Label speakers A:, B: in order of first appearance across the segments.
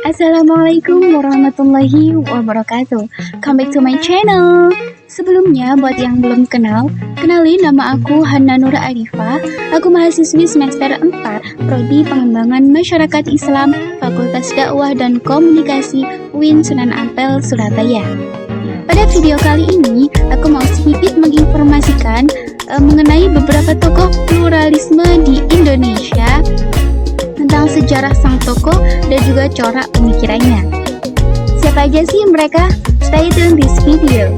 A: Assalamualaikum warahmatullahi wabarakatuh. Come back to my channel. Sebelumnya, buat yang belum kenal, kenalin, nama aku Hana Nur Arifah. Aku mahasiswi semester 4, Prodi Pengembangan Masyarakat Islam, Fakultas Dakwah dan Komunikasi UIN Sunan Ampel, Surabaya. Pada video kali ini, aku mau sedikit menginformasikan mengenai beberapa tokoh pluralisme di Indonesia, tentang sejarah sang tokoh dan juga corak pemikirannya. Siapa aja sih mereka? Stay tune this video.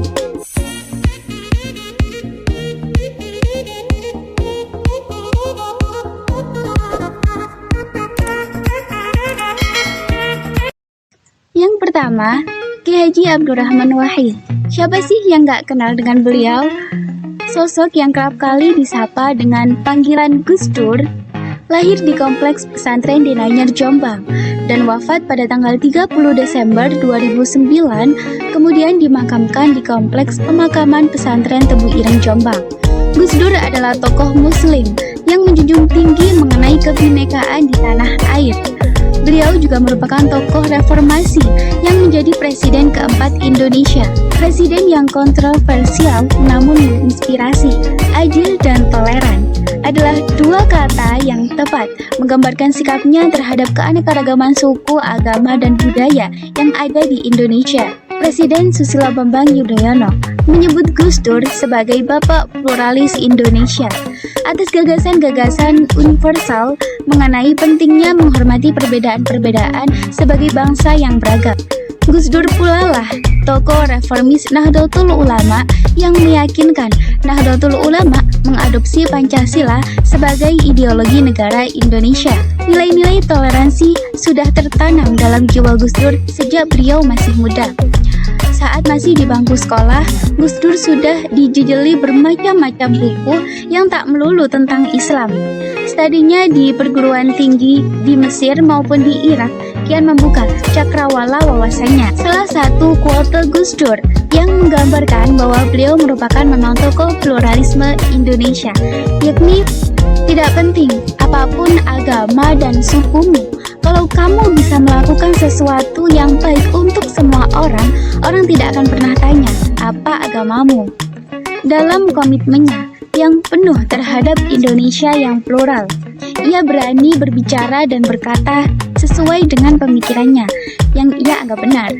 A: Yang pertama, Ki Haji Abdurrahman Wahid. Siapa sih yang gak kenal dengan beliau? Sosok yang kerap kali disapa dengan panggilan Gus Dur. Lahir di Kompleks Pesantren di Nanyar, Jombang, dan wafat pada tanggal 30 Desember 2009, kemudian dimakamkan di Kompleks Pemakaman Pesantren Tebu Ireng, Jombang. Gus Dur adalah tokoh muslim yang menjunjung tinggi mengenai kebinekaan di tanah air. Beliau juga merupakan tokoh reformasi yang menjadi presiden keempat Indonesia. Presiden yang kontroversial namun menginspirasi, adil dan toleran adalah dua kata yang tepat menggambarkan sikapnya terhadap keanekaragaman suku, agama, dan budaya yang ada di Indonesia. Presiden Susilo Bambang Yudhoyono menyebut Gus Dur sebagai Bapak Pluralis Indonesia atas gagasan-gagasan universal mengenai pentingnya menghormati perbedaan-perbedaan sebagai bangsa yang beragam. Gus Dur pula lah tokoh reformis Nahdlatul Ulama yang meyakinkan Nahdlatul Ulama mengadopsi Pancasila sebagai ideologi negara Indonesia. Nilai-nilai toleransi sudah tertanam dalam jiwa Gus Dur sejak beliau masih muda. Saat masih di bangku sekolah, Gus Dur sudah dijejeli bermacam-macam buku yang tak melulu tentang Islam. Studinya di perguruan tinggi di Mesir maupun di Irak kian membuka cakrawala wawasannya. Salah satu kuote Gus Dur yang menggambarkan bahwa beliau merupakan memang tokoh pluralisme Indonesia, yakni tidak penting apapun agama dan sukumu. Kalau kamu bisa melakukan sesuatu yang baik untuk semua orang, orang tidak akan pernah tanya apa agamamu. Dalam komitmennya yang penuh terhadap Indonesia yang plural, ia berani berbicara dan berkata sesuai dengan pemikirannya yang ia anggap benar.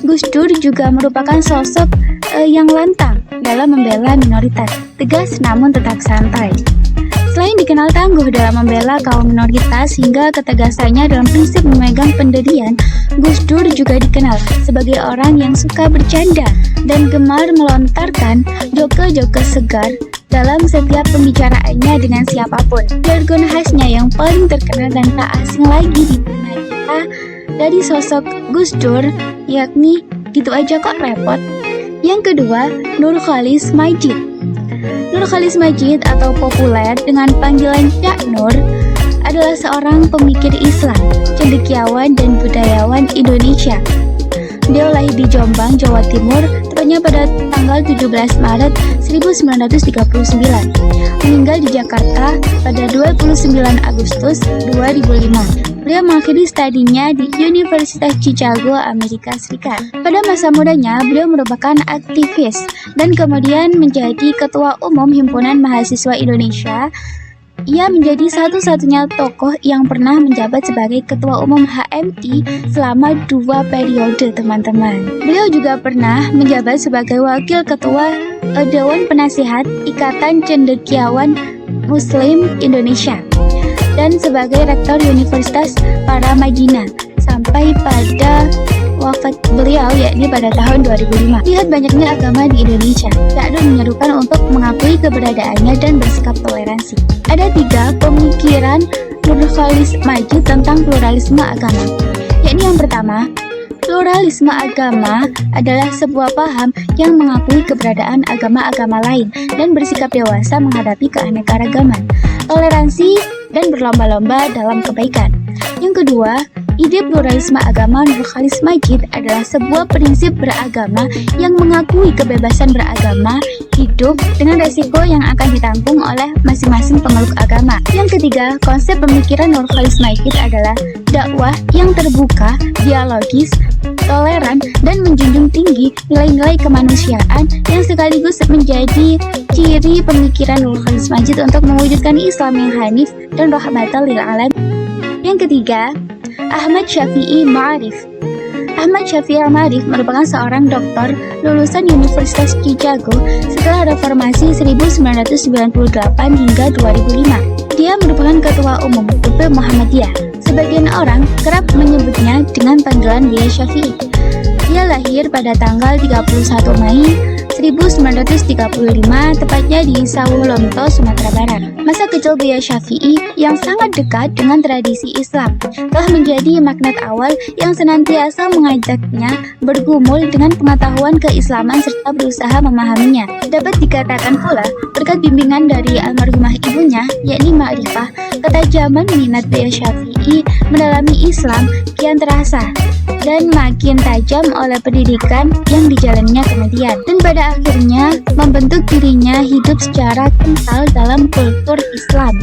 A: Gus Dur juga merupakan sosok yang lantang dalam membela minoritas, tegas namun tetap santai. Selain dikenal tangguh dalam membela kaum minoritas hingga ketegasannya dalam prinsip memegang pendirian, Gus Dur juga dikenal sebagai orang yang suka bercanda dan gemar melontarkan joke-joke segar dalam setiap pembicaraannya dengan siapapun. Jargon khasnya yang paling terkenal dan tak asing lagi di telinga kita dari sosok Gus Dur, yakni gitu aja kok repot. Yang kedua, Nurcholish Madjid. Nurcholish Madjid atau populer dengan panggilan Cak Nur adalah seorang pemikir Islam, cendekiawan dan budayawan Indonesia. Beliau lahir di Jombang, Jawa Timur, tepatnya pada tanggal 17 Maret 1939. Meninggal di Jakarta pada 29 Agustus 2005. Beliau mengakhiri studinya di Universitas Chicago, Amerika Serikat. Pada masa mudanya, beliau merupakan aktivis dan kemudian menjadi Ketua Umum Himpunan Mahasiswa Indonesia. Ia menjadi satu-satunya tokoh yang pernah menjabat sebagai Ketua Umum HMI selama 2 periode, teman-teman. Beliau juga pernah menjabat sebagai Wakil Ketua Dewan Penasihat Ikatan Cendekiawan Muslim Indonesia dan sebagai Rektor Universitas Paramadina sampai pada wafat beliau yakni pada tahun 2005. Lihat banyaknya agama di Indonesia, Cak Nur menyerukan untuk mengakui keberadaannya dan bersikap toleransi. Ada 3 pemikiran Nurcholish Madjid tentang pluralisme agama, yakni yang pertama, pluralisme agama adalah sebuah paham yang mengakui keberadaan agama-agama lain dan bersikap dewasa menghadapi keanekaragaman, toleransi, dan berlomba-lomba dalam kebaikan. Yang kedua, ide pluralisme agama Nurcholish Madjid adalah sebuah prinsip beragama yang mengakui kebebasan beragama hidup dengan resiko yang akan ditanggung oleh masing-masing pemeluk agama. Yang ketiga, konsep pemikiran Nurcholish Majid adalah dakwah yang terbuka, dialogis, toleran, dan menjunjung tinggi nilai-nilai kemanusiaan yang sekaligus menjadi ciri pemikiran Nurcholish Majid untuk mewujudkan Islam yang hanif dan rahmatan lil alamin. Yang ketiga, Ahmad Syafi'i Ma'arif. Ahmad Syafi'i Ma'arif merupakan seorang doktor lulusan Universitas Chicago setelah reformasi 1998 hingga 2005. Dia merupakan ketua umum UP Muhammadiyah. Sebagian orang kerap menyebutnya dengan panggilan Buya Syafi'i. Dia lahir pada tanggal 31 Mei 1935, tepatnya di Sawulunto, Sumatera Barat. Masa kecil Buya Syafi'i yang sangat dekat dengan tradisi Islam telah menjadi magnet awal yang senantiasa mengajaknya bergumul dengan pengetahuan keislaman serta berusaha memahaminya. Dapat dikatakan pula, berkat bimbingan dari almarhumah ibunya, yakni Ma'rifah, ketajaman minat Buya Syafi'i mendalami Islam kian terasa dan makin tajam oleh pendidikan yang dijalaninya kemudian, dan pada akhirnya membentuk dirinya hidup secara kental dalam kultur Islam.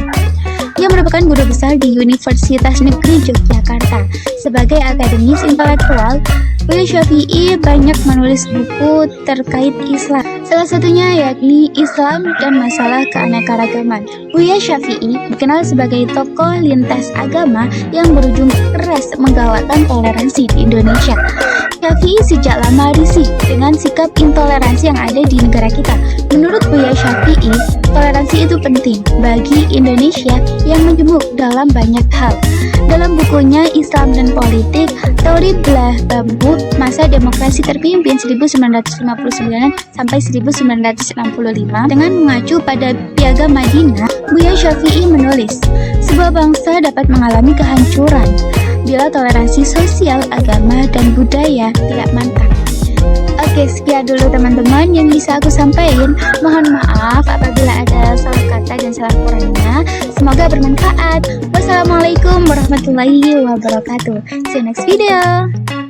A: Ia merupakan guru besar di Universitas Negeri Yogyakarta. Sebagai akademis intelektual, Buya Syafi'i banyak menulis buku terkait Islam. Salah satunya yakni Islam dan Masalah Keanekaragaman. Buya Syafi'i dikenal sebagai tokoh lintas agama yang berujung keras menggalakkan toleransi di Indonesia. Syafi'i sejak lama risih dengan sikap intoleransi yang ada di negara kita. Menurut Buya Syafi'i, toleransi itu penting bagi Indonesia yang menjemuk dalam banyak hal. Dalam bukunya Islam dan Politik, Teori Belah Bambu Masa Demokrasi Terpimpin 1959 sampai 1965, dengan mengacu pada Piagam Madinah, Buya Syafi'i menulis, sebuah bangsa dapat mengalami kehancuran bila toleransi sosial, agama, dan budaya tidak mantap. Oke, sekian dulu teman-teman yang bisa aku sampaikan. Mohon maaf apabila ada salah kata dan salah kurangnya. Semoga bermanfaat. Wassalamualaikum warahmatullahi wabarakatuh. See you next video.